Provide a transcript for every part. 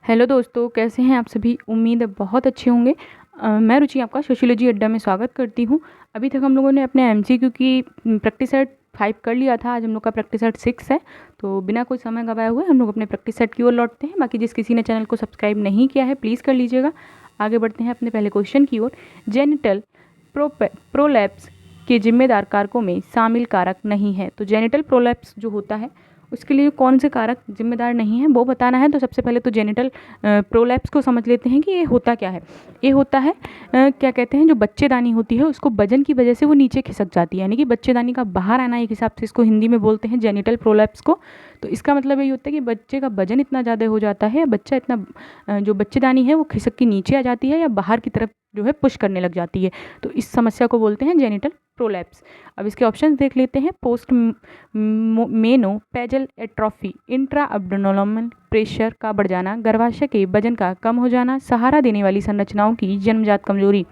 Hello दोस्तों, कैसे हैं आप सभी। उम्मीद है बहुत अच्छे होंगे। मैं रुचि आपका सोशियोलॉजी अड्डा में स्वागत करती हूँ। अभी तक हम लोगों ने अपने एमसीक्यू की प्रैक्टिस सेट 5 कर लिया था। आज हम लोग का प्रैक्टिस सेट 6 है। तो बिना कोई समय गवाए हुए हम लोग अपने प्रैक्टिस सेट की ओर लौटते हैं। बाकी जिस किसी ने चैनल को सब्सक्राइब नहीं किया है प्लीज़ कर लीजिएगा। आगे बढ़ते हैं अपने पहले क्वेश्चन की ओर। जेनिटल प्रोलैप्स के जिम्मेदार कारकों में शामिल कारक नहीं है। तो जेनिटल प्रोलैप्स जो होता है उसके लिए कौन से कारक जिम्मेदार नहीं है वो बताना है। तो सबसे पहले तो जेनिटल प्रोलैप्स को समझ लेते हैं कि ये होता क्या है। ये होता है क्या कहते हैं, जो बच्चेदानी होती है उसको वजन की वजह से वो नीचे खिसक जाती है, यानी कि बच्चेदानी का बाहर आना, एक हिसाब से इसको हिंदी में बोलते हैं जेनिटल प्रोलैप्स को। तो इसका मतलब यही होता है कि बच्चे का वजन इतना ज़्यादा हो जाता है, बच्चा इतना जो बच्चेदानी है वो खिसक के नीचे आ जाती है या बाहर की तरफ जो है पुश करने लग जाती है। तो इस समस्या को बोलते हैं जेनिटल प्रोलैप्स। अब इसके ऑप्शंस देख लेते हैं। Post menopausal atrophy, intra abdominal pressure का बढ़ जाना, गर्भाशय के वजन का कम हो जाना, सहारा देने वाली संरचनाओं की जन्मजात कमजोरी।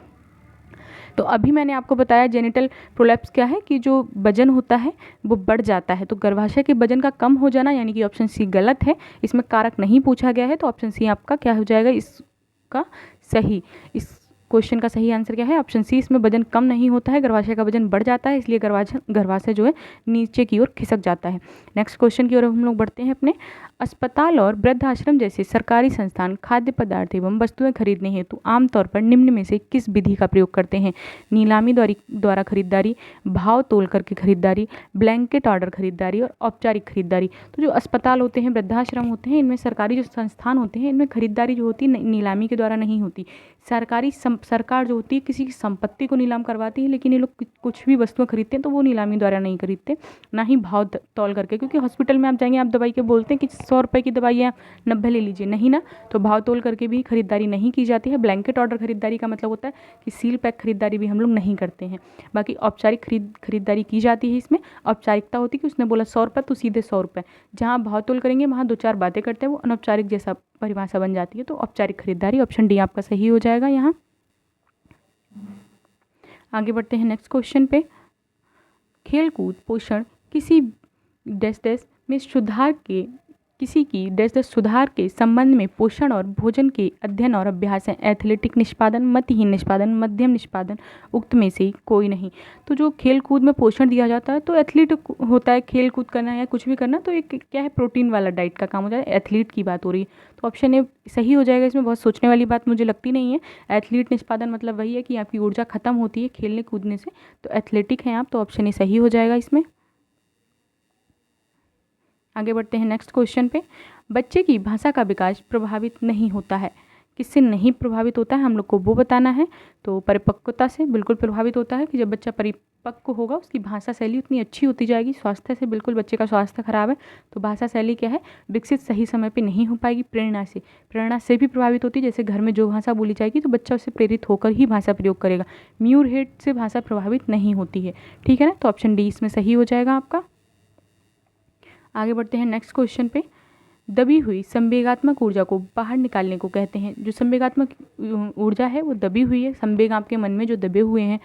तो अभी मैंने आपको बताया जेनिटल प्रोलैप्स क्या है कि जो वजन होता है वो बढ़ जाता है। तो गर्भाशय के वजन का कम हो जाना, यानी कि ऑप्शन सी गलत है, इसमें कारक नहीं पूछा गया है। तो ऑप्शन सी आपका क्या हो जाएगा, इसका सही, इस क्वेश्चन का सही आंसर क्या है, ऑप्शन सी। इसमें वजन कम नहीं होता है, गर्भाशय का वजन बढ़ जाता है, इसलिए गर्भाशय जो है नीचे की ओर खिसक जाता है। नेक्स्ट क्वेश्चन की ओर हम लोग बढ़ते हैं अपने। अस्पताल और वृद्धाश्रम जैसे सरकारी संस्थान खाद्य पदार्थ एवं वस्तुएं खरीदने हेतु आमतौर पर निम्न में से किस विधि का प्रयोग करते हैं। नीलामी द्वारा खरीदारी, भाव तोल करके खरीदारी, ब्लैंकेट ऑर्डर खरीदारी और औपचारिक खरीदारी। तो जो अस्पताल होते हैं, वृद्धाश्रम होते हैं, इनमें सरकारी जो संस्थान होते हैं, इनमें खरीदारी जो होती है नीलामी के द्वारा नहीं होती। सरकार जो होती है किसी की संपत्ति को नीलाम करवाती है, लेकिन ये लोग कुछ भी वस्तुएं खरीदते हैं तो वो नीलामी द्वारा नहीं खरीदते, ना ही भाव तौल करके। क्योंकि हॉस्पिटल में आप जाएंगे, आप दवाई के बोलते हैं कि 100 रुपये की दवाई है 90 ले लीजिए, नहीं ना, तो भाव तोल करके भी खरीदारी नहीं की जाती है। ब्लैंकेट ऑर्डर खरीदारी का मतलब होता है कि सील पैक खरीदारी भी हम लोग नहीं करते हैं। बाकी औपचारिक खरीदारी की जाती है। इसमें औपचारिकता होती है कि उसने बोला 100 रुपये तो सीधे 100 रुपये। जहाँ भाव तोल करेंगे वहाँ 2-4 बातें करते हैं, वो अनौपचारिक जैसा परिभाषा बन जाती है। तो औपचारिक खरीदारी, ऑप्शन डी आपका सही हो जाएगा यहाँ। आगे बढ़ते हैं नेक्स्ट क्वेश्चन पे। खेलकूद पोषण किसी डैश डैश में सुधार के किसी की डैश डैश सुधार के संबंध में पोषण और भोजन के अध्ययन और अभ्यास है। एथलेटिक निष्पादन, मतहीन निष्पादन, मध्यम निष्पादन, उक्त में से कोई नहीं। तो जो खेल कूद में पोषण दिया जाता है तो एथलीट होता है, खेल कूद करना या कुछ भी करना, तो एक क्या है, प्रोटीन वाला डाइट का काम हो जाए। एथलीट की बात हो रही है तो ऑप्शन ए सही हो जाएगा। इसमें बहुत सोचने वाली बात मुझे लगती नहीं है। एथलीट निष्पादन मतलब वही है कि आपकी ऊर्जा खत्म होती है खेलने कूदने से, तो एथलेटिक हैं आप, तो ऑप्शन ए सही हो जाएगा इसमें। आगे बढ़ते हैं नेक्स्ट क्वेश्चन पे। बच्चे की भाषा का विकास प्रभावित नहीं होता है, किससे नहीं प्रभावित होता है हम लोग को वो बताना है। तो परिपक्वता से बिल्कुल प्रभावित होता है कि जब बच्चा परिपक्व होगा उसकी भाषा शैली उतनी अच्छी होती जाएगी। स्वास्थ्य से बिल्कुल बच्चे का स्वास्थ्य खराब है तो भाषा शैली क्या है, विकसित सही समय पे नहीं हो पाएगी। प्रेरणा से भी प्रभावित होती है, जैसे घर में जो भाषा बोली जाएगी तो बच्चा उससे प्रेरित होकर ही भाषा प्रयोग करेगा। म्यूर हेड से भाषा प्रभावित नहीं होती है, ठीक है ना। तो ऑप्शन डी इसमें सही हो जाएगा आपका। आगे बढ़ते हैं नेक्स्ट क्वेश्चन पे। दबी हुई संवेगात्मक ऊर्जा को बाहर निकालने को कहते हैं। जो संवेगात्मक ऊर्जा है वो दबी हुई है, संवेग आपके मन में जो दबे हुए हैं,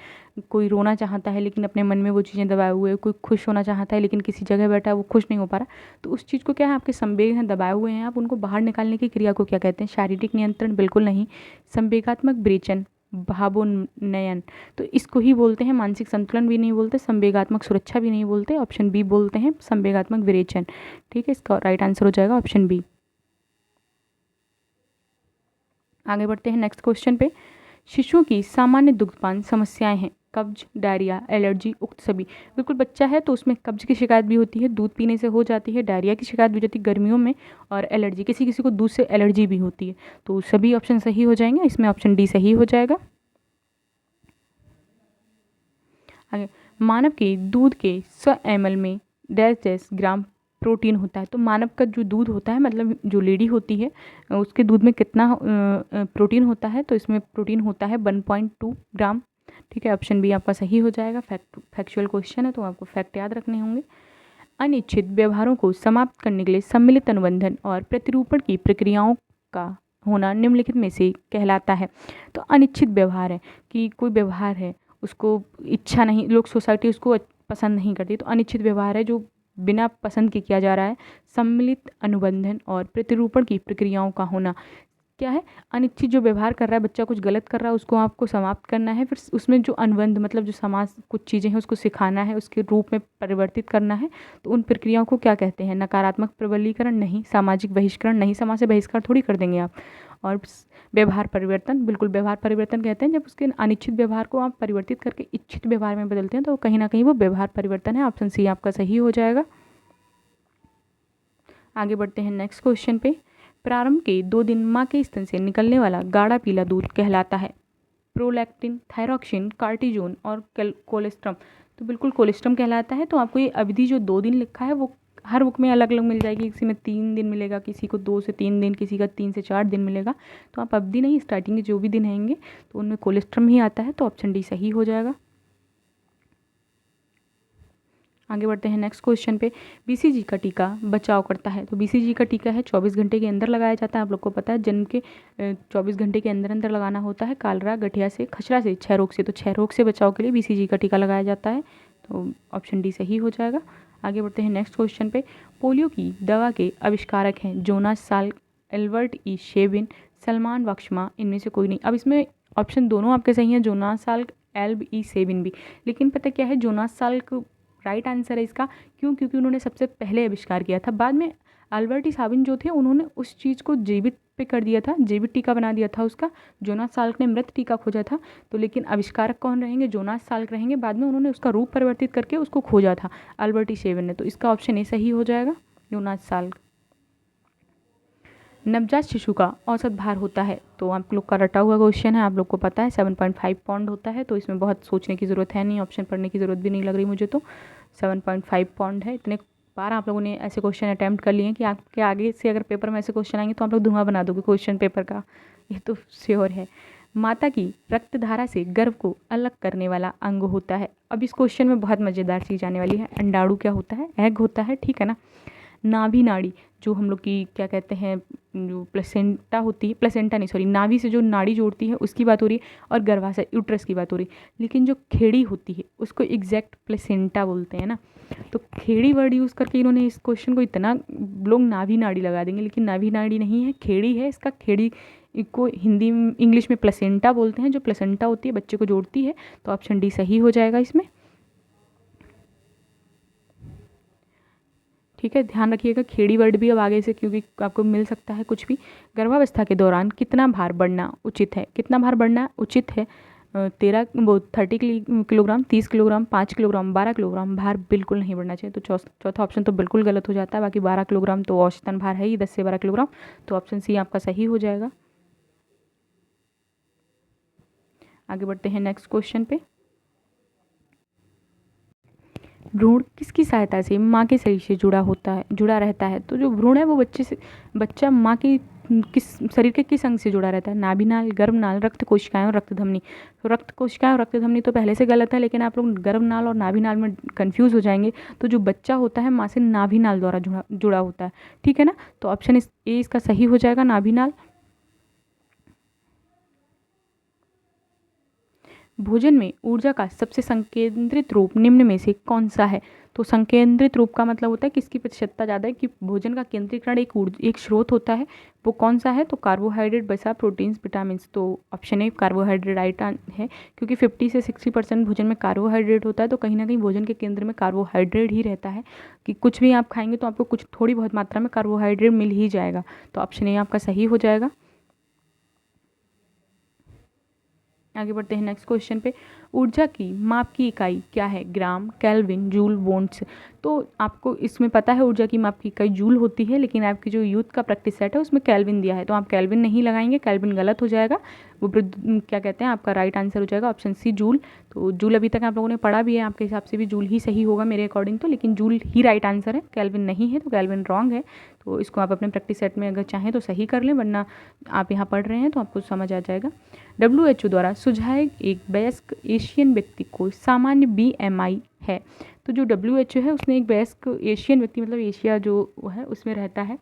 कोई रोना चाहता है लेकिन अपने मन में वो चीज़ें दबाए हुए है, कोई खुश होना चाहता है लेकिन किसी जगह बैठा है वो खुश नहीं हो पा रहा, तो उस चीज़ को क्या है, आपके संवेग हैं दबाए हुए हैं, आप उनको बाहर निकालने की क्रिया को क्या कहते हैं। शारीरिक नियंत्रण बिल्कुल नहीं। संवेगात्मक विरेचन, भावोन्नयन, तो इसको ही बोलते हैं। मानसिक संतुलन भी नहीं बोलते, संवेगात्मक सुरक्षा भी नहीं बोलते, ऑप्शन बी बोलते हैं संवेगात्मक विरेचन, ठीक है। इसका राइट आंसर हो जाएगा ऑप्शन बी। आगे बढ़ते हैं नेक्स्ट क्वेश्चन पे। शिशुओं की सामान्य दुग्धपान समस्याएं हैं, कब्ज, डायरिया, एलर्जी, उक्त सभी। बिल्कुल बच्चा है तो उसमें कब्ज की शिकायत भी होती है, दूध पीने से हो जाती है, डायरिया की शिकायत भी होती है गर्मियों में, और एलर्जी, किसी किसी को दूध से एलर्जी भी होती है। तो सभी ऑप्शन सही हो जाएंगे, इसमें ऑप्शन डी सही हो जाएगा। आगे, मानव के दूध के 100 ml में डैश डैश ग्राम प्रोटीन होता है। तो मानव का जो दूध होता है, मतलब जो लेडी होती है उसके दूध में कितना प्रोटीन होता है, तो इसमें प्रोटीन होता है 1.2 ग्राम, ठीक है। ऑप्शन बी आपका सही हो जाएगा। फैक्चुअल क्वेश्चन है तो आपको फैक्ट याद रखने होंगे। अनिश्चित व्यवहारों को समाप्त करने के लिए सम्मिलित अनुबंधन और प्रतिरूपण की प्रक्रियाओं का होना निम्नलिखित में से कहलाता है। तो अनिश्चित व्यवहार है कि कोई व्यवहार है उसको इच्छा नहीं, लोग सोसाइटी उसको पसंद नहीं करती, तो अनिश्चित व्यवहार है जो बिना पसंद के किया जा रहा है। सम्मिलित अनुबंधन और प्रतिरूपण की प्रक्रियाओं का होना। क्या है? अनिच्छित जो व्यवहार कर रहा है बच्चा, कुछ गलत कर रहा है, उसको आपको समाप्त करना है। फिर उसमें जो अनुबंध मतलब जो समाज कुछ चीज़ें हैं उसको सिखाना है, उसके रूप में परिवर्तित करना है। तो उन प्रक्रियाओं को क्या कहते हैं? नकारात्मक प्रबलीकरण नहीं, सामाजिक बहिष्करण नहीं, समाज से बहिष्कार थोड़ी कर देंगे आप। और व्यवहार परिवर्तन, बिल्कुल व्यवहार परिवर्तन कहते हैं जब उसके अनिच्छित व्यवहार को आप परिवर्तित करके इच्छित व्यवहार में बदलते हैं, तो कहीं ना कहीं वो व्यवहार परिवर्तन है। ऑप्शन सी आपका सही हो जाएगा। आगे बढ़ते हैं नेक्स्ट क्वेश्चन पे। प्रारंभ के 2 दिन माँ के स्तन से निकलने वाला गाढ़ा पीला दूध कहलाता है प्रोलैक्टिन, थायरॉक्सिन, कार्टिजोन और कोलेस्ट्रम। तो बिल्कुल कोलेस्ट्रम कहलाता है। तो आपको ये अवधि जो 2 दिन लिखा है वो हर बुक में अलग अलग मिल जाएगी। किसी में 3 दिन मिलेगा, किसी को 2 से 3 दिन, किसी का 3 से 4 दिन मिलेगा। तो आप अवधि नहीं, स्टार्टिंग के जो भी दिन आएंगे तो उनमें कोलेस्ट्रम ही आता है। तो ऑप्शन डी सही हो जाएगा। आगे बढ़ते हैं नेक्स्ट क्वेश्चन पे। बीसीजी का टीका बचाव करता है। तो बीसीजी का टीका है 24 घंटे के अंदर लगाया जाता है। आप लोग को पता है जन्म के 24 घंटे के अंदर अंदर लगाना होता है। कालरा, गठिया से, खसरा से, क्षय रोग से। तो क्षय रोग से बचाव के लिए बीसीजी का टीका लगाया जाता है। तो ऑप्शन डी सही हो जाएगा। आगे बढ़ते हैं नेक्स्ट क्वेश्चन पे। पोलियो की दवा के आविष्कारक हैं जोनास साल्क, एल्बर्ट ई शेबिन, सलमान बख्शमा, इनमें से कोई नहीं। अब इसमें ऑप्शन दोनों आपके सही हैं, जोनास साल्क, एल्ब ई शेबिन भी। लेकिन पता क्या है, जोनास साल्क राइट आंसर है इसका। क्यों? क्योंकि उन्होंने सबसे पहले आविष्कार किया था। बाद में अल्बर्ट ई साबिन जो थे उन्होंने उस चीज़ को जीवित पे कर दिया था, जीवित टीका बना दिया था उसका। जोनास साल्क ने मृत टीका खोजा था। तो लेकिन आविष्कारक कौन रहेंगे? जोनास साल्क रहेंगे। बाद में उन्होंने उसका रूप परिवर्तित करके उसको खोजा था अल्बर्ट ई शेबिन ने। तो इसका ऑप्शन ए सही हो जाएगा, जोनास साल्क। नवजात शिशु का औसत भार होता है। तो आप लोग का रटा हुआ क्वेश्चन है, आप लोग को पता है 7.5 पाउंड होता है। तो इसमें बहुत सोचने की ज़रूरत है नहीं, ऑप्शन पढ़ने की ज़रूरत भी नहीं लग रही मुझे। तो 7.5 पाउंड है। इतने बार आप लोगों ने ऐसे क्वेश्चन अटैम्प्ट कर लिए हैं कि आपके आगे से अगर पेपर में ऐसे क्वेश्चन आएंगे तो आप लोग धुआं बना दोगे क्वेश्चन पेपर का, ये तो श्योर है। माता की रक्त धारा से गर्भ को अलग करने वाला अंग होता है। अब इस क्वेश्चन में बहुत मज़ेदार चीज़ आने वाली है। अंडाणु क्या होता है? एग होता है, ठीक है ना। नाभि नाड़ी जो हम लोग की क्या कहते हैं, जो प्लेसेंटा होती है, प्लेसेंटा नहीं सॉरी, नाभि से जो नाड़ी जोड़ती है उसकी बात हो रही है, और गर्भाशय यूट्रस की बात हो रही है। लेकिन जो खेड़ी होती है उसको एग्जैक्ट प्लेसेंटा बोलते हैं ना। तो खेड़ी वर्ड यूज़ करके इन्होंने इस क्वेश्चन को इतना, लोग नाभि नाड़ी लगा देंगे, लेकिन नाभि नाड़ी नहीं है, खेड़ी है इसका। खेड़ी को हिंदी इंग्लिश में प्लेसेंटा बोलते हैं। जो प्लेसेंटा होती है बच्चे को जोड़ती है। तो ऑप्शन डी सही हो जाएगा इसमें, ठीक है। ध्यान रखिएगा खेड़ी वर्ड भी अब आगे से, क्योंकि आपको मिल सकता है कुछ भी। गर्भावस्था के दौरान कितना भार बढ़ना उचित है? कितना भार बढ़ना उचित है? 30 किलोग्राम, 30 किलोग्राम, 5 किलोग्राम, 12 किलोग्राम। भार बिल्कुल नहीं बढ़ना चाहिए। तो चौथा ऑप्शन तो बिल्कुल गलत हो जाता है। बाकी 12 किलोग्राम तो औसतन भार है ही, 10 से 12 किलोग्राम। तो ऑप्शन सी आपका सही हो जाएगा। आगे बढ़ते हैं नेक्स्ट क्वेश्चन पे। भ्रूण किसकी सहायता से माँ के शरीर से जुड़ा रहता है? तो जो भ्रूण है वो बच्चा माँ की किस शरीर के किस अंग से जुड़ा रहता है? नाभिनाल, गर्भनाल, रक्त कोशिकाएं और रक्त धमनी। तो रक्त कोशिकाएं और रक्त धमनी तो पहले से गलत है, लेकिन आप लोग गर्भनाल और नाभिनाल में कंफ्यूज हो जाएंगे। तो जो बच्चा होता है माँ से नाभिनाल द्वारा जुड़ा होता है, ठीक है ना। तो ऑप्शन ए इसका सही हो जाएगा, नाभिनाल। भोजन में ऊर्जा का सबसे संकेंद्रित रूप निम्न में से कौन सा है? तो संकेंद्रित रूप का मतलब होता है किसकी प्रतिशतता ज़्यादा है, कि भोजन का केंद्रीकरण एक स्रोत होता है। वो कौन सा है? तो कार्बोहाइड्रेट, वसा, प्रोटीन्स, विटामिन। तो ऑप्शन ए कार्बोहाइड्रेट राइट है, क्योंकि 50 से 60% भोजन में कार्बोहाइड्रेट होता है। तो कहीं ना कहीं भोजन के केंद्र में कार्बोहाइड्रेट ही रहता है, कि कुछ भी आप खाएंगे तो आपको कुछ थोड़ी बहुत मात्रा में कार्बोहाइड्रेट मिल ही जाएगा। तो ऑप्शन ए आपका सही हो जाएगा। आगे बढ़ते हैं नेक्स्ट क्वेश्चन पे। ऊर्जा की माप की इकाई क्या है? ग्राम, केल्विन, जूल, वोल्ट्स। तो आपको इसमें पता है ऊर्जा की माप की इकाई जूल होती है, लेकिन आपकी जो यूथ का प्रैक्टिस सेट है उसमें केल्विन दिया है। तो आप केल्विन नहीं लगाएंगे, केल्विन गलत हो जाएगा। वो क्या कहते हैं, आपका राइट आंसर हो जाएगा ऑप्शन सी, जूल। तो जूल अभी तक आप लोगों ने पढ़ा भी है, आपके हिसाब से भी जूल ही सही होगा मेरे अकॉर्डिंग तो, लेकिन जूल ही राइट आंसर है, केल्विन नहीं है। तो केल्विन रॉन्ग है। तो इसको आप अपने प्रैक्टिस सेट में अगर चाहें तो सही कर लें, वरना आप यहाँ पढ़ रहे हैं तो आपको समझ आ जाएगा। WHO द्वारा सुझाए एक वयस्क एशियन व्यक्ति को सामान्य BMI है। तो जो WHO है उसने एक वयस्क एशियन व्यक्ति, मतलब एशिया जो है उसमें रहता है,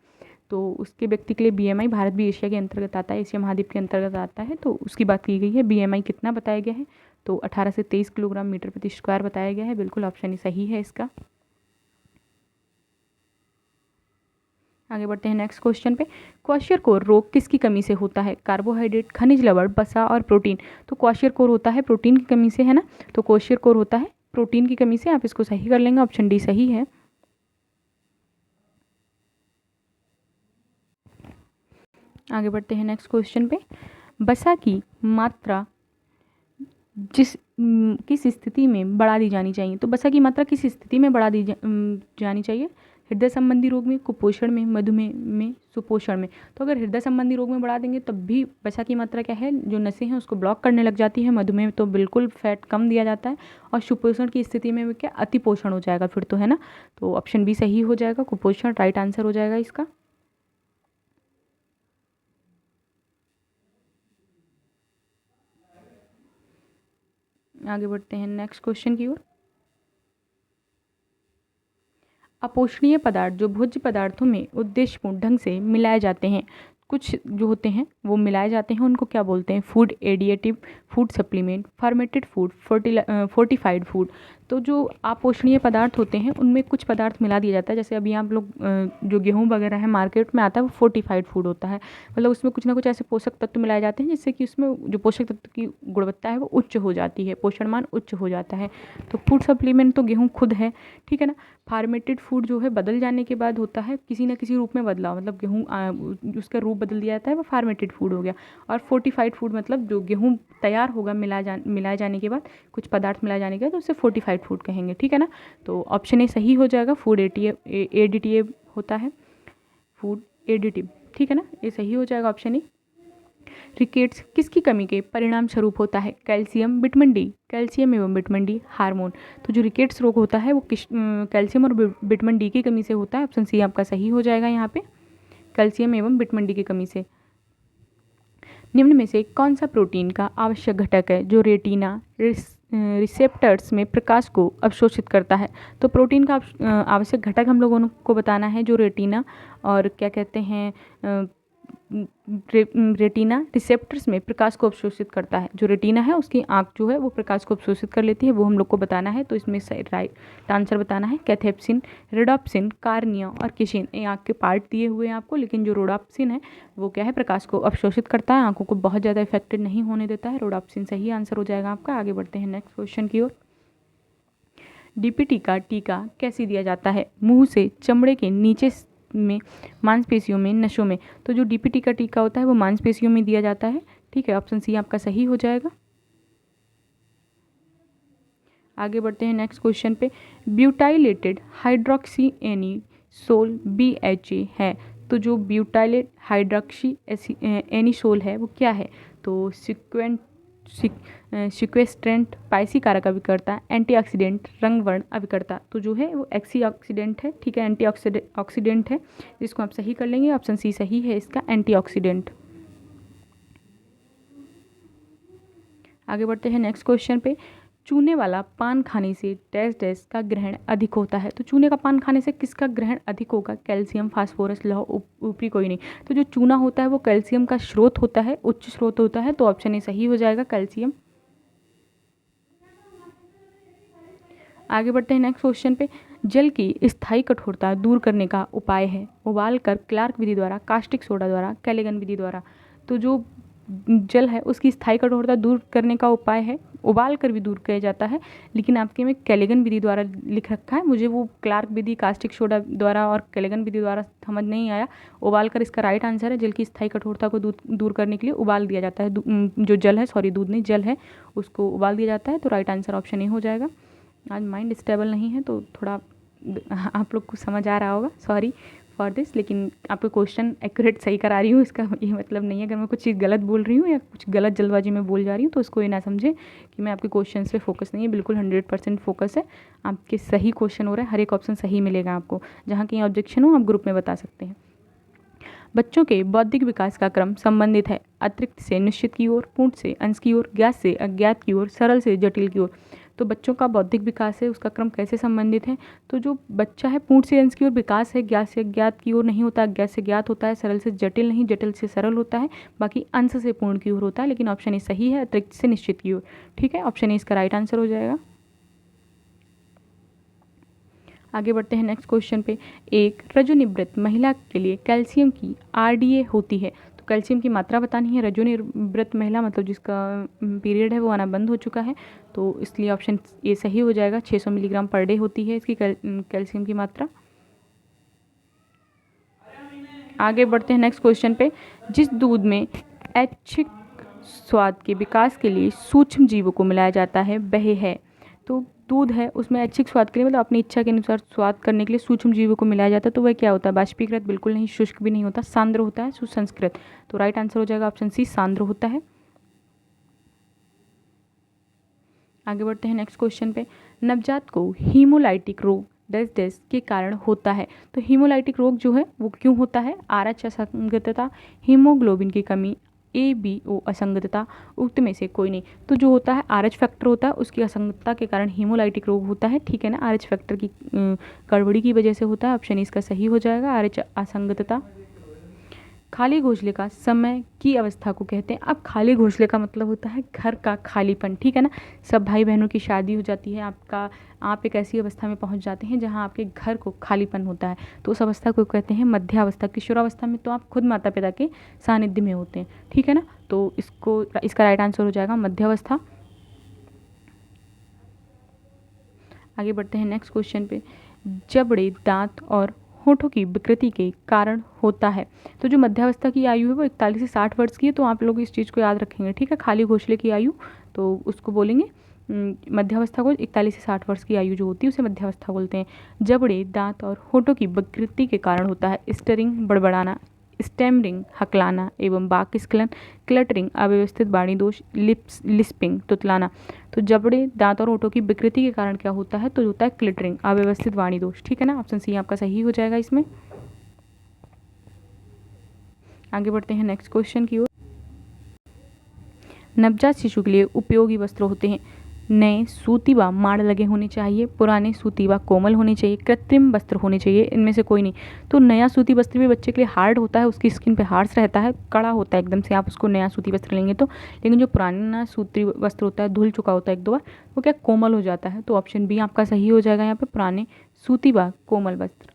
तो उसके व्यक्ति के लिए BMI, भारत भी एशिया के अंतर्गत आता है, एशिया महाद्वीप के अंतर्गत आता है, तो उसकी बात की गई है। BMI कितना बताया गया है? तो 18 से 23 किलोग्राम मीटर प्रति स्क्वायर बताया गया है। बिल्कुल ऑप्शन ही सही है इसका। आगे बढ़ते हैं नेक्स्ट क्वेश्चन पे। क्वाशियरकोर रोग किसकी कमी से होता है? कार्बोहाइड्रेट, खनिज लवण, वसा और प्रोटीन। तो क्वाशियरकोर होता है प्रोटीन की कमी से, है ना। तो क्वाशियरकोर होता है प्रोटीन की कमी से। आप इसको सही कर लेंगे, ऑप्शन डी सही है। आगे बढ़ते हैं नेक्स्ट क्वेश्चन पे। वसा की मात्रा किस स्थिति में बढ़ा दी जानी चाहिए? तो वसा की मात्रा किस स्थिति में बढ़ा दी जानी चाहिए? हृदय संबंधी रोग में, कुपोषण में, मधुमेह में, सुपोषण में। तो अगर हृदय संबंधी रोग में बढ़ा देंगे तब भी वसा की मात्रा क्या है, जो नसें हैं उसको ब्लॉक करने लग जाती है। मधुमेह तो बिल्कुल फैट कम दिया जाता है। और सुपोषण की स्थिति में क्या अतिपोषण हो जाएगा फिर तो, है ना। तो ऑप्शन बी सही हो जाएगा, कुपोषण राइट आंसर हो जाएगा इसका। आगे बढ़ते हैं नेक्स्ट क्वेश्चन की ओर। अपोषणीय पदार्थ जो भोज्य पदार्थों में उद्देश्यपूर्ण ढंग से मिलाए जाते हैं, कुछ जो होते हैं वो मिलाए जाते हैं, उनको क्या बोलते हैं? Food additive, food supplement, fermented food, fortified food. तो जो अपोषणीय पदार्थ होते हैं उनमें कुछ पदार्थ मिला दिया जाता है। जैसे अभी आप लोग जो गेहूँ वगैरह है मार्केट में आता है वो फोर्टिफाइड फूड होता है। मतलब उसमें कुछ ना कुछ ऐसे पोषक तत्व मिलाए जाते हैं जिससे कि उसमें जो पोषक तत्व की गुणवत्ता है वो उच्च हो जाती है, पोषण मान उच्च हो जाता है। तो फूड सप्लीमेंट तो गेहूँ खुद है, ठीक है ना। फार्मेटेड फूड जो है बदल जाने के बाद होता है, किसी न किसी रूप में बदलाव, मतलब गेहूँ उसका रूप बदल दिया जाता है, वो फार्मेटेड फूड हो गया। और फोर्टिफाइड फूड मतलब जो गेहूँ तैयार होगा मिलाए जाने के बाद, कुछ पदार्थ मिलाए जाने के बाद, तो उसे फोर्टिफाइड फूड कहेंगे, ठीक है ना। तो ऑप्शन ए सही हो जाएगा, फूड एडिटिव होता है, फूड एडिटिव, ठीक है ना, ये सही हो जाएगा ऑप्शन ए। रिकेट्स किसकी कमी के परिणाम स्वरूप होता है? कैल्शियम, विटामिन डी, कैल्शियम एवं विटामिन डी हार्मोन। तो जो रिकेट्स रोग होता है वो कैल्शियम और विटामिन डी की कमी से होता है। ऑप्शन सी आपका सही हो जाएगा यहाँ पे, कैल्शियम एवं विटामिन डी की कमी से। निम्न में से कौन सा प्रोटीन का आवश्यक घटक है जो रेटिना रिसेप्टर्स में प्रकाश को अवशोषित करता है? तो प्रोटीन का आवश्यक घटक हम लोगों को बताना है जो रेटिना और क्या कहते हैं रेटिना रिसेप्टर्स में प्रकाश को अवशोषित करता है। जो रेटिना है उसकी आँख जो है वो प्रकाश को अवशोषित कर लेती है, वो हम लोग को बताना है। तो इसमें राइट आंसर बताना है कैथेप्सिन, रेडोप्सिन, कार्निया और किसिन। ये आँख के पार्ट दिए हुए हैं आपको, लेकिन जो रोडोप्सिन है वो क्या है, प्रकाश को अवशोषित करता है, आँखों को बहुत ज़्यादा इफेक्टेड नहीं होने देता है। रोडोप्सिन सही आंसर हो जाएगा आपका। आगे बढ़ते हैं नेक्स्ट क्वेश्चन की ओर। डीपीटी का टीका कैसे दिया जाता है? मुंह से, चमड़े के नीचे में, मांसपेशियों में, नसों में। तो जो डीपीटी का टीका होता है वो मांसपेशियों में दिया जाता है, ठीक है। ऑप्शन सी आपका सही हो जाएगा। आगे बढ़ते हैं नेक्स्ट क्वेश्चन पे। ब्यूटाइलेटेड हाइड्रोक्सी एनीसोल BHA है। तो जो ब्यूटाइलेट हाइड्रोक्सी एनीसोल है वो क्या है? तो सिक्वेस्ट्रेंट, पाइसी कारक अभिकर्ता, एंटीऑक्सीडेंट, रंगवर्ण अभिकर्ता। तो जो है वो एक्सीऑक्सीडेंट है, ठीक है, एंटीऑक्सीडेंट है, जिसको आप सही कर लेंगे। ऑप्शन सी सही है इसका, एंटीऑक्सीडेंट। आगे बढ़ते हैं नेक्स्ट क्वेश्चन पे। चूने वाला पान खाने से डैश डैश का ग्रहण अधिक होता है। तो चूने का पान खाने से किसका ग्रहण अधिक होगा? कैल्शियम, फास्फोरस, लौह, ऊपरी कोई नहीं। तो जो चूना होता है वो कैल्शियम का स्रोत होता है, उच्च स्रोत होता है। तो ऑप्शन ए सही हो जाएगा, कैल्शियम। आगे बढ़ते हैं नेक्स्ट क्वेश्चन पे। जल की स्थायी कठोरता दूर करने का उपाय है? उबाल कर, क्लार्क विधि द्वारा, कास्टिक सोडा द्वारा, कैलेगन विधि द्वारा। तो जो जल है उसकी स्थायी कठोरता दूर करने का उपाय है, उबाल कर भी दूर किया जाता है, लेकिन आपके में कैलेगन विधि द्वारा लिख रखा है। मुझे वो क्लार्क विधि, कास्टिक सोडा द्वारा और कैलेगन विधि द्वारा समझ नहीं आया। उबाल कर इसका राइट आंसर है। जल की स्थायी कठोरता को दूर करने के लिए उबाल दिया जाता है, जो जल है, सॉरी दूध नहीं, जल है, उसको उबाल दिया जाता है। तो राइट आंसर ऑप्शन ए हो जाएगा। आज माइंड स्टेबल नहीं है तो थोड़ा आप लोग को समझ आ रहा होगा, सॉरी फॉर दिस, लेकिन आपको क्वेश्चन एक्यूरेट सही करा रही हूँ, इसका ये मतलब नहीं है अगर मैं कुछ चीज़ गलत बोल रही हूँ या कुछ गलत जल्दबाजी में बोल जा रही हूँ तो उसको ये ना समझे कि मैं आपके क्वेश्चन पे फोकस नहीं है। बिल्कुल 100% फोकस है, आपके सही क्वेश्चन हो रहा है, हर एक ऑप्शन सही मिलेगा आपको। जहाँ कहीं ऑब्जेक्शन हो आप ग्रुप में बता सकते हैं। बच्चों के बौद्धिक विकास का क्रम संबंधित है अतिरिक्त से निश्चित की ओर, पूर्ण से अंश की ओर, ज्ञात से अज्ञात की ओर, सरल से जटिल की ओर। तो बच्चों का बौद्धिक विकास है उसका क्रम कैसे संबंधित है? तो जो बच्चा है पूर्ण से अंश की ओर विकास है, ज्ञात से अज्ञात की ओर नहीं होता, अज्ञात से ज्ञात होता है, सरल से जटिल नहीं, जटिल से सरल होता है, बाकी अंश से पूर्ण की ओर होता है। लेकिन ऑप्शन ए सही है, अतिरिक्त से निश्चित की ओर, ठीक है, ऑप्शन ए इसका राइट आंसर हो जाएगा। आगे बढ़ते हैं नेक्स्ट क्वेश्चन पे। एक रजोनिवृत्त महिला के लिए कैल्शियम की आरडीए होती है। तो कैल्शियम की मात्रा बतानी है। रजोनिवृत्त महिला मतलब जिसका पीरियड है वो आना बंद हो चुका है, तो इसलिए ऑप्शन ए सही हो जाएगा। 600 मिलीग्राम पर डे होती है इसकी कैल्शियम की मात्रा। आगे बढ़ते हैं नेक्स्ट क्वेश्चन पे। जिस दूध में ऐच्छिक स्वाद के विकास के लिए सूक्ष्म जीवों को मिलाया जाता है वह है। तो दूध है उसमें ऐच्छिक स्वाद के लिए मतलब अपनी इच्छा के अनुसार स्वाद करने के लिए सूक्ष्म जीवों को मिलाया जाता है, तो वह क्या होता है? बाष्पीकृत बिल्कुल नहीं, शुष्क भी नहीं होता, सांद्र होता है, सुसंस्कृत। तो राइट आंसर हो जाएगा ऑप्शन सी, सांद्र होता है। आगे बढ़ते हैं नेक्स्ट क्वेश्चन पे। नवजात को हीमोलाइटिक रोग डैश डैश के कारण होता है। तो हीमोलाइटिक रोग जो है वो क्यों होता है? आरएच असंगतता, हीमोग्लोबिन की कमी, ABO असंगतता, उक्त में से कोई नहीं। तो जो होता है RH फैक्टर होता है, उसकी असंगतता के कारण हीमोलाइटिक रोग होता है, ठीक है ना। RH फैक्टर की गड़बड़ी की वजह से होता है। ऑप्शन इसका सही हो जाएगा, RH असंगतता। खाली घोंसले का समय की अवस्था को कहते हैं। अब खाली घोंसले का मतलब होता है घर का खालीपन, ठीक है ना। सब भाई बहनों की शादी हो जाती है, आप एक ऐसी अवस्था में पहुंच जाते हैं जहां आपके घर को खालीपन होता है, तो उस अवस्था को कहते हैं मध्यावस्था। किशोरावस्था में तो आप खुद माता पिता के सानिध्य में होते हैं, ठीक है ना। तो इसका राइट आंसर हो जाएगा मध्यावस्था। आगे बढ़ते हैं नेक्स्ट क्वेश्चन पे। जबड़े, दांत और होठों की विकृति के कारण होता है। तो जो मध्यावस्था की आयु है वो 41 से 60 वर्ष की है, तो आप लोग इस चीज़ को याद रखेंगे, ठीक है। खाली घोंसले की आयु तो उसको बोलेंगे मध्यावस्था को। 41 से 60 वर्ष की आयु जो होती है उसे मध्यावस्था बोलते हैं। जबड़े, दांत और होठों की विकृति के कारण होता है स्टरिंग बड़बड़ाना, स्टैमरिंग हकलाना एवं वाक् स्खलन, क्लटरिंग अव्यवस्थित वाणी दोष, लिस्पिंग तुतलाना। तो जबड़े, दांत और होठों की विकृति के कारण क्या होता है? तो होता है क्लिटरिंग अव्यवस्थित वाणी दोष, ठीक है ना। ऑप्शन सी आपका सही हो जाएगा इसमें। आगे बढ़ते हैं नेक्स्ट क्वेश्चन की ओर। नवजात शिशु के लिए उपयोगी वस्त्र होते हैं। नए सूती व माड़ लगे होने चाहिए, पुराने सूती व कोमल होने चाहिए, कृत्रिम वस्त्र होने चाहिए, इनमें से कोई नहीं। तो नया सूती वस्त्र भी बच्चे के लिए हार्ड होता है, उसकी स्किन पे हार्श रहता है, कड़ा होता है एकदम से, आप उसको नया सूती वस्त्र लेंगे तो। लेकिन जो पुराना सूती वस्त्र होता है, धुल चुका होता है एक दो बार, वो क्या कोमल हो जाता है। तो ऑप्शन बी आपका सही हो जाएगा यहाँ पे, पुराने सूती व कोमल वस्त्र।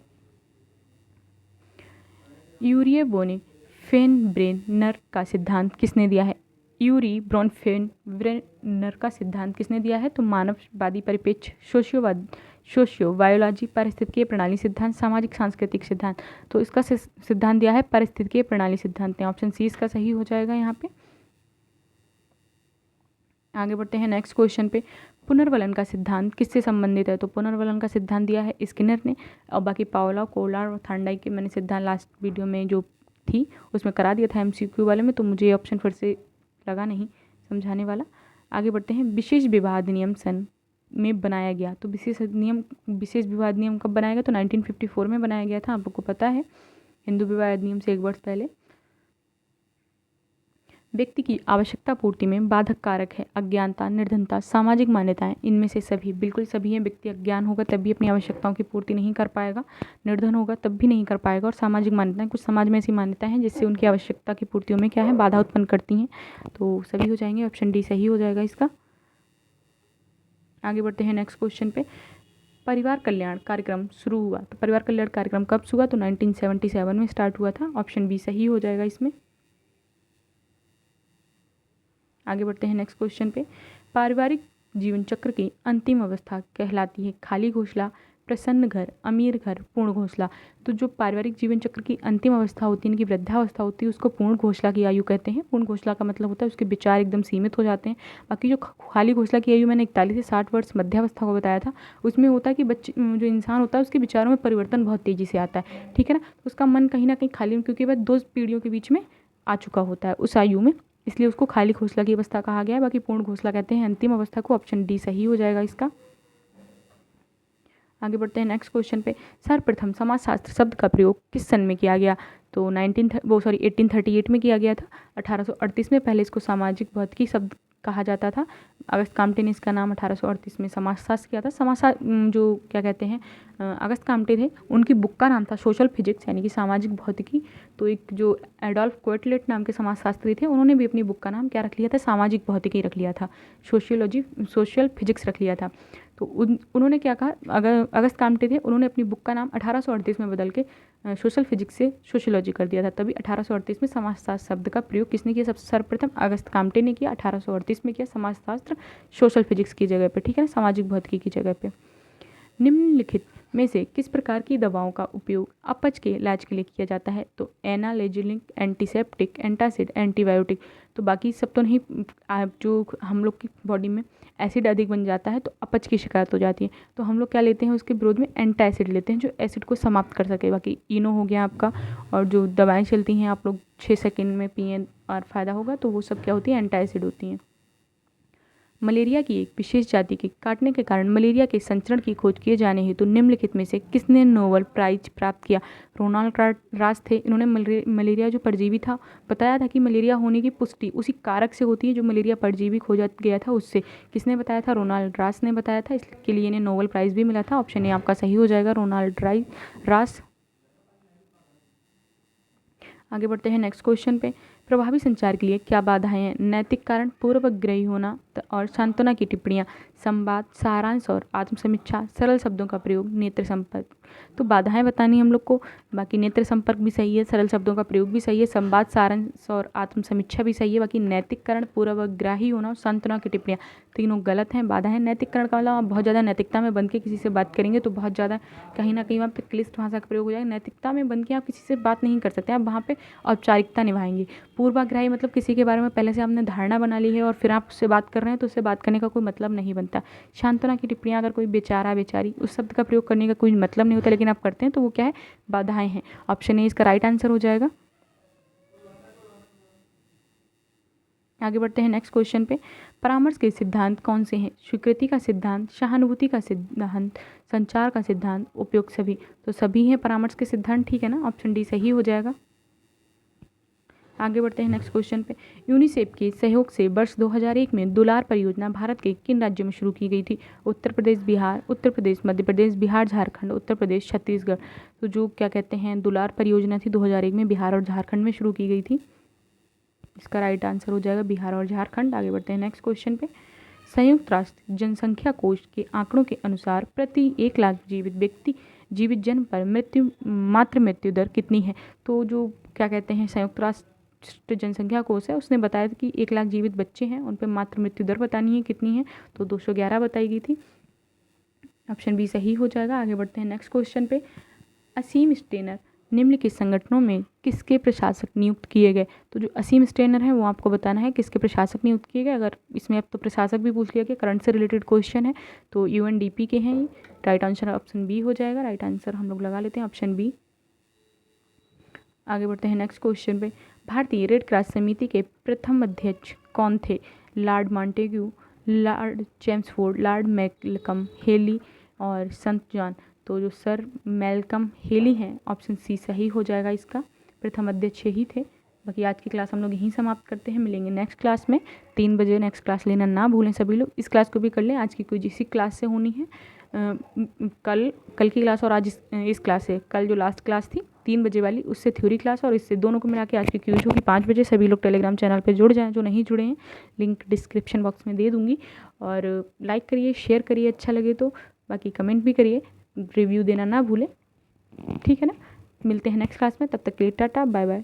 यूरिये बोने फेनब्रेनर का सिद्धांत किसने दिया है? यूरी ब्रॉनफेनब्रेनर का सिद्धांत किसने दिया है? तो मानववादी परिप्रेक्ष्य, सोशियो बायोलॉजी, पारिस्थितिकीय प्रणाली सिद्धांत, सामाजिक सांस्कृतिक सिद्धांत। तो इसका सिद्धांत दिया है पारिस्थितिकीय प्रणाली सिद्धांत ने। ऑप्शन सी इसका सही हो जाएगा यहाँ पे। आगे बढ़ते हैं नेक्स्ट क्वेश्चन पे। पुनर्वलन का सिद्धांत किससे संबंधित है? तो पुनर्वलन का सिद्धांत दिया है स्किनर ने, और बाकी पाओला, कोलार और थांडाई के मैंने सिद्धांत लास्ट वीडियो में जो थी उसमें करा दिया था MCQ वाले में, तो मुझे ये ऑप्शन फिर से लगा नहीं समझाने वाला। आगे बढ़ते हैं। विशेष विवाह अधिनियम सन में बनाया गया। तो विशेष विवाह अधिनियम कब बनाया गया? तो 1954 में बनाया गया था, आप लोग को पता है, हिंदू विवाह अधिनियम से 1 वर्ष पहले। व्यक्ति की आवश्यकता पूर्ति में बाधक कारक है अज्ञानता, निर्धनता, सामाजिक मान्यताएं, इनमें से सभी, बिल्कुल सभी हैं। व्यक्ति अज्ञान होगा तब भी अपनी आवश्यकताओं की पूर्ति नहीं कर पाएगा, निर्धन होगा तब भी नहीं कर पाएगा, और सामाजिक मान्यताएं, कुछ समाज में ऐसी मान्यताएं हैं जिससे उनकी आवश्यकता की पूर्तियों में क्या है, बाधा उत्पन्न करती हैं। तो सभी हो जाएंगे, ऑप्शन डी सही हो जाएगा इसका। आगे बढ़ते हैं नेक्स्ट क्वेश्चन पे। परिवार कल्याण कार्यक्रम शुरू हुआ। तो परिवार कल्याण कार्यक्रम कब हुआ? तो 1977 में स्टार्ट हुआ था। ऑप्शन बी सही हो जाएगा इसमें। आगे बढ़ते हैं नेक्स्ट क्वेश्चन पे। पारिवारिक जीवन चक्र की अंतिम अवस्था कहलाती है खाली घोंसला, प्रसन्न घर, अमीर घर, पूर्ण घोंसला। तो जो पारिवारिक जीवन चक्र की अंतिम अवस्था होती है, इनकी वृद्धावस्था होती है, उसको पूर्ण घोंसला की आयु कहते हैं। पूर्ण घोंसला का मतलब होता है उसके विचार एकदम सीमित हो जाते हैं। बाकी जो खाली घोंसला की आयु मैंने 41 से 60 वर्ष मध्यावस्था को बताया था, उसमें होता है कि बच्चे जो इंसान होता है उसके विचारों में परिवर्तन बहुत तेज़ी से आता है, ठीक है ना। उसका मन कहीं ना कहीं खाली, क्योंकि वह 2 पीढ़ियों के बीच में आ चुका होता है उस आयु में, इसलिए उसको खाली घोंसला की अवस्था कहा गया है। बाकी पूर्ण घोंसला कहते हैं अंतिम अवस्था को। ऑप्शन डी सही हो जाएगा इसका। आगे बढ़ते हैं नेक्स्ट क्वेश्चन पे। सर्वप्रथम समाजशास्त्र शब्द का प्रयोग किस सन में किया गया? तो 1838 में किया गया था। 1838 में पहले इसको सामाजिक भौतिकी शब्द कहा जाता था। अगस्त काम्टे ने इसका नाम 1838 में समाजशास्त्र किया था। जो क्या कहते हैं, अगस्त काम्टे थे, उनकी बुक का नाम था सोशल फिजिक्स, यानी कि सामाजिक भौतिकी। तो एक जो एडोल्फ क्वेटलेट नाम के समाजशास्त्री थे, उन्होंने भी अपनी बुक का नाम क्या रख लिया था? सामाजिक भौतिकी रख लिया था, सोशल फिजिक्स रख लिया था। तो उन्होंने क्या कहा, अगर अगस्त कामटे थे, उन्होंने अपनी बुक का नाम 1838 में बदल के सोशल फिजिक्स से सोशियोलॉजी कर दिया था। तभी 1838 में समाजशास्त्र शब्द का प्रयोग किसने किया, सबसे सर्वप्रथम अगस्त कामटे ने किया, 1838 में किया, समाजशास्त्र सोशल फिजिक्स की जगह पे, ठीक है ना, सामाजिक भौतिकी की जगह पे। निम्नलिखित में से किस प्रकार की दवाओं का उपयोग अपच के इलाज के लिए किया जाता है, तो एनालेजिलिक, एंटीसेप्टिक, एंटासिड, एंटीबायोटिक। तो बाकी सब तो नहीं, जो हम लोग की बॉडी में एसिड अधिक बन जाता है तो अपच की शिकायत हो जाती है, तो हम लोग क्या लेते हैं उसके विरोध में एंटासिड लेते हैं, जो एसिड को समाप्त कर सके। बाकी इनो हो गया आपका, और जो दवाएं चलती हैं आप लोग 6 सेकंड में पिए और फ़ायदा होगा, तो वो सब क्या होती है, एंटासिड होती हैं। मलेरिया की एक विशेष जाति के काटने के कारण मलेरिया के संचरण की खोज किए जाने हेतु निम्नलिखित में से किसने नोबेल प्राइज प्राप्त किया, रोनाल्ड रास थे। इन्होंने मलेरिया जो परजीवी था, बताया था कि मलेरिया होने की पुष्टि उसी कारक से होती है जो मलेरिया परजीवी खोजा गया था उससे। किसने बताया था, रोनाल्ड रास ने बताया था, इसके लिए इन्हें नोबेल प्राइज़ भी मिला था। ऑप्शन ए आपका सही हो जाएगा, रोनाल्ड रास। आगे बढ़ते हैं नेक्स्ट क्वेश्चन पे। प्रभावी संचार के लिए क्या बाधाएं हैं, नैतिक कारण, पूर्वग्रही होना और सांत्वना की टिप्पणियां, संवाद, सारांश और आत्मसमीक्षा, सरल शब्दों का प्रयोग, नेत्र संपर्क। तो बाधाएं बतानी हम लोग को, बाकी नेत्र संपर्क भी सही है, सरल शब्दों का प्रयोग भी सही है, संवाद, सारांश और आत्मसमीक्षा भी सही है। बाकी नैतिक कारण, पूर्वग्राही होना और सांत्वना की टिप्पणियां, तीनों गलत हैं। बाधा है नैतिक कारण का मतलब आप बहुत ज़्यादा नैतिकता में बन के किसी से बात करेंगे तो बहुत ज़्यादा कहीं ना कहीं वहाँ पे क्लिष्ट भाषा का प्रयोग हो जाएगा। नैतिकता में बन के आप किसी से बात नहीं कर सकते, आप वहाँ पे औपचारिकता निभाएंगे। पूर्वाग्राही मतलब किसी के बारे में पहले से आपने धारणा बना ली है और फिर आप उससे बात कर रहे हैं, तो उससे बात करने का कोई मतलब नहीं बनता। सांत्वना की टिप्पणियां, अगर कोई बेचारा, बेचारी, उस शब्द का प्रयोग करने का कोई मतलब नहीं होता, लेकिन आप करते हैं तो वो क्या है, बाधाएं हैं। ऑप्शन ए इसका राइट आंसर हो जाएगा। आगे बढ़ते हैं नेक्स्ट क्वेश्चन पे। परामर्श के सिद्धांत कौन से हैं, स्वीकृति का सिद्धांत, सहानुभूति का सिद्धांत, संचार का सिद्धांत, उपयोग सभी। तो सभी हैं परामर्श के सिद्धांत, ठीक है ना, ऑप्शन डी सही हो जाएगा। आगे बढ़ते हैं नेक्स्ट क्वेश्चन पे। यूनिसेफ के सहयोग से वर्ष 2001 में दुलार परियोजना भारत के किन राज्यों में शुरू की गई थी, उत्तर प्रदेश, बिहार, उत्तर प्रदेश, मध्य प्रदेश, बिहार, झारखंड, उत्तर प्रदेश, छत्तीसगढ़। तो जो क्या कहते हैं दुलार परियोजना थी 2001 में बिहार और झारखंड में शुरू की गई थी, इसका राइट आंसर हो जाएगा बिहार और झारखंड। आगे बढ़ते हैं नेक्स्ट क्वेश्चन पे। संयुक्त राष्ट्र जनसंख्या कोष के आंकड़ों के अनुसार प्रति 1 लाख जीवित व्यक्ति जीवित जन्म पर मातृ मृत्यु दर कितनी है। तो जो क्या कहते हैं संयुक्त राष्ट्र जनसंख्या कोष है, उसने बताया था कि 1 लाख जीवित बच्चे हैं, उन पर मातृ मृत्यु दर बतानी है कितनी है, तो 211 बताई गई थी। ऑप्शन बी सही हो जाएगा। आगे बढ़ते हैं नेक्स्ट क्वेश्चन पे। असीम स्टेनर निम्नलिखित संगठनों में किसके प्रशासक नियुक्त किए गए। तो जो असीम स्टेनर है वो आपको बताना है किसके प्रशासक नियुक्त किए गए। अगर इसमें अब तो प्रशासक भी पूछ लिया गया, करंट से रिलेटेड क्वेश्चन है, तो यूएनडीपी के हैं ये। राइट आंसर ऑप्शन बी हो जाएगा। राइट आंसर हम लोग लगा लेते हैं ऑप्शन बी। आगे बढ़ते हैं नेक्स्ट क्वेश्चन पे। भारतीय रेड क्रॉस समिति के प्रथम अध्यक्ष कौन थे, Lord Montagu, Lord Chelmsford, Lord Malcolm Hailey और संत जॉन। तो जो सर मैलकम हेली हैं, ऑप्शन सी सही हो जाएगा इसका, प्रथम अध्यक्ष ही थे। बाकी आज की क्लास हम लोग यहीं समाप्त करते हैं, मिलेंगे नेक्स्ट क्लास में 3 बजे। नेक्स्ट क्लास लेना ना भूलें सभी लोग, इस क्लास को भी कर लें, आज की कोई जिस क्लास से होनी है, कल की क्लास और आज इस क्लास से, कल जो लास्ट क्लास थी 3 बजे वाली, उससे थ्योरी क्लास और इससे दोनों को मिला के आज की क्यूज होगी 5 बजे। सभी लोग टेलीग्राम चैनल पे जुड़ जाएं, जो नहीं जुड़े हैं लिंक डिस्क्रिप्शन बॉक्स में दे दूँगी। और लाइक करिए, शेयर करिए अच्छा लगे तो, बाकी कमेंट भी करिए, रिव्यू देना ना भूलें, ठीक है ना। मिलते हैं नेक्स्ट क्लास में, तब तक के लिए टाटा बाय बाय।